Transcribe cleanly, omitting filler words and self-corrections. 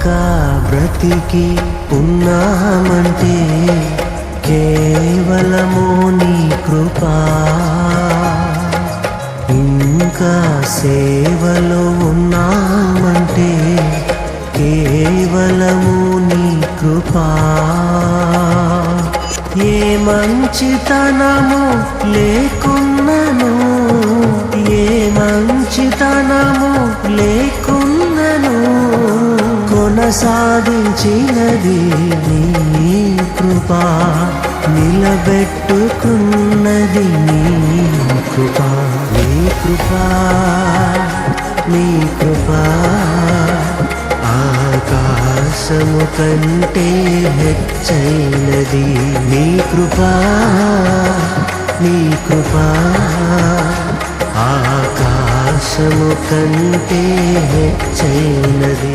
ఇంకా బ్రతికి ఉన్నామంటే కేవలము నీ కృపా. ఇంకా సేవలో ఉన్నామంటే కేవలము నీ కృపా. ఏ మంచితనము లేకున్నను, ఏ మంచితనము లేకున్నను, కొనసాగించినది నీ కృపా. నిలబెట్టుకున్నది నీ కృపా. నీ కృపా, నీ కృపా ఆకాశము కంటే హెచ్చైనది. నీ కృపా, నీ కృపా ఆకాశము కంటే హెచ్చైనది.